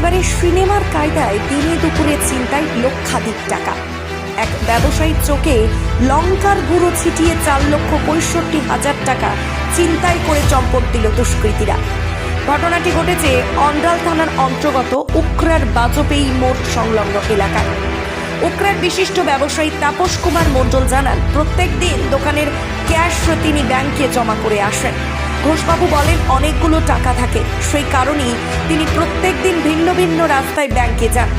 একেবারে সিনেমার কায়দায় দিনে দুপুরে ছিনতাই লক্ষাধিক টাকা। এক ব্যবসায়ীর চোখে লঙ্কার গুঁড়ো ছিটিয়ে 4,65,000 টাকা ছিনতাই করে চম্পট দিল দুষ্কৃতীরা। ঘটনাটি ঘটেছে অন্ডাল থানার অন্তর্গত উকরার বাজপেয়ী মোড় সংলগ্ন এলাকায়। উকরার বিশিষ্ট ব্যবসায়ী তাপস কুমার মণ্ডল জানান, প্রত্যেক দিন দোকানের ক্যাশ তিনি ব্যাংকে জমা করে আসেন। ঘোষবাবু বলেন, অনেকগুলো টাকা থাকে, সেই কারণেই তিনি প্রত্যেক দিন ভিন্ন ভিন্ন রাস্তায় ব্যাংকে যান।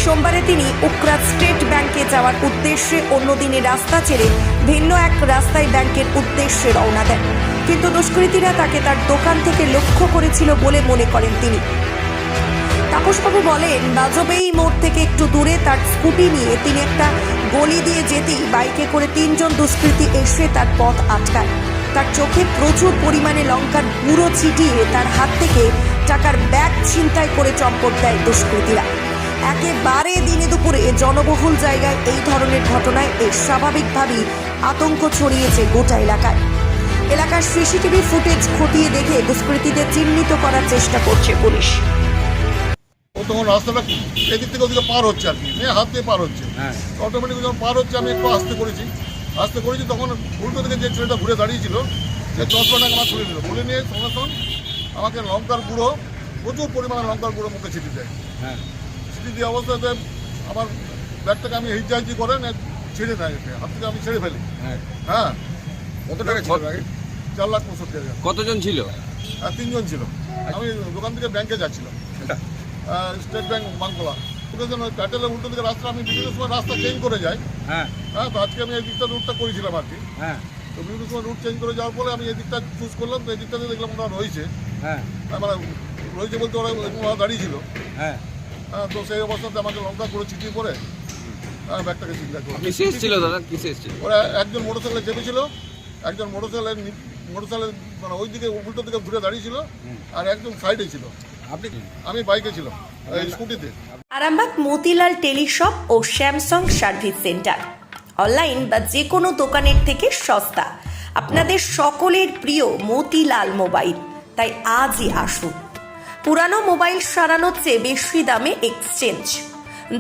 সোমবারে তিনি উকরা স্টেট ব্যাংকে যাওয়ার উদ্দেশ্যে অন্যদিনে রাস্তা ছেড়ে ভিন্ন এক রাস্তায় ব্যাংকের উদ্দেশ্যে রওনা দেন, কিন্তু দুষ্কৃতীরা তাকে তার দোকান থেকে লক্ষ্য করেছিল বলে মনে করেন তিনি। তাপসবাবু বলেন, বাজপেয়ী মোড় থেকে একটু দূরে তার স্কুটি নিয়ে তিনি একটা গলি দিয়ে যেতেই বাইকে করে 3 জন দুষ্কৃতী এসে তার পথ আটকায়। তার চোখে প্রচুর পরিমাণে লঙ্কার গুঁড়ো ছিটিয়ে তার হাত থেকে টাকার ব্যাগ ছিনতাই করে চম্পট দেয় দুষ্কৃতীরা। একেবারে দিনে দুপুরে জনবহুল জায়গায় এই ধরনের ঘটনায় স্বাভাবিকভাবেই আতঙ্ক ছড়িয়েছে গোটা এলাকায়। এলাকার সিসিটিভি ফুটেজ খতিয়ে দেখে দুষ্কৃতীদের চিহ্নিত করার চেষ্টা করছে পুলিশ। তখন রাস্তাটা এদিক থেকে ওদিকে পার হচ্ছে আর কি, হাত দিয়ে পার হচ্ছে। অটোমেটিক যখন পার হচ্ছে আমি একটু আস্তে করেছি তখন উল্টো থেকে যে ছেলেটা ঘুরে দাঁড়িয়েছিল, যে চশমাটাকে আমার খুলে নিল, খুলে নিয়ে সঙ্গে সঙ্গে আমাকে লঙ্কার গুঁড়ো, প্রচুর পরিমাণে লঙ্কার গুঁড়ো মুখে ছিটি দেয়। ছিটি দিয়ে অবস্থাতে আমার ব্যাগটাকে আমি হিজাইজি করে ছেড়ে দেয়, হাত থেকে আমি ছেড়ে ফেলি। হ্যাঁ, কত টাকা ছিল ব্যাগে? 4,65,000। কতজন ছিল? 3 জন ছিল। আমি দোকান থেকে ব্যাংকে যাচ্ছিলাম, স্টেট ব্যাংক বাংলা। প্যাটেলের উল্টো দিকে রাস্তা, আমি বিভিন্ন সময় রাস্তা চেঞ্জ করে যাই। হ্যাঁ, তো আজকে আমি এই দিকটা রুটটা করেছিলাম আর কি। তো বিভিন্ন সময় রুট চেঞ্জ করে যাওয়ার পরে আমি এই দিকটা চুজ করলাম, তো এই দিকটাতে দেখলাম ওরা রয়েছে। মানে রয়েছে বলতে ওরা দাঁড়িয়েছিল। হ্যাঁ, তো সেই অবস্থাতে আমাকে লঙ্কা করে ছিটিয়ে পরে ব্যাগটাকে ছিনতাই করে। কিসে এসেছিল দাদা, কিসে এসেছিল? ওরা একজন মোটরসাইকেলে চেপেছিল, একজন মোটরসাইকেল মানে ওই দিকে উল্টো দিকে ঘুরে দাঁড়িয়েছিল, আর একজন সাইডে ছিল। আমি বাইকে ছিলাম, স্কুটিতে। আরামবাগ মতিলাল টেলিশপ ও স্যামসাং সার্ভিস সেন্টার, অনলাইন বা যে কোনো দোকানের থেকে সস্তা। আপনাদের সকলের প্রিয় মতিলাল মোবাইল, তাই আজই আসুন। পুরানো মোবাইল সারানোর চেয়ে বেশি দামে এক্সচেঞ্জ,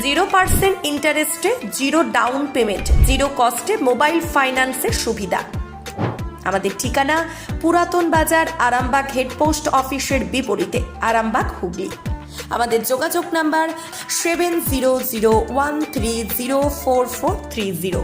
0% ইন্টারেস্টে, 0 ডাউন পেমেন্ট, 0 কস্টে মোবাইল ফাইন্যান্সের সুবিধা। আমাদের ঠিকানা পুরাতন বাজার, আরামবাগ হেডপোস্ট অফিসের বিপরীতে, আরামবাগ, হুগলি। আমাদের যোগাযোগ নাম্বার 7001304430।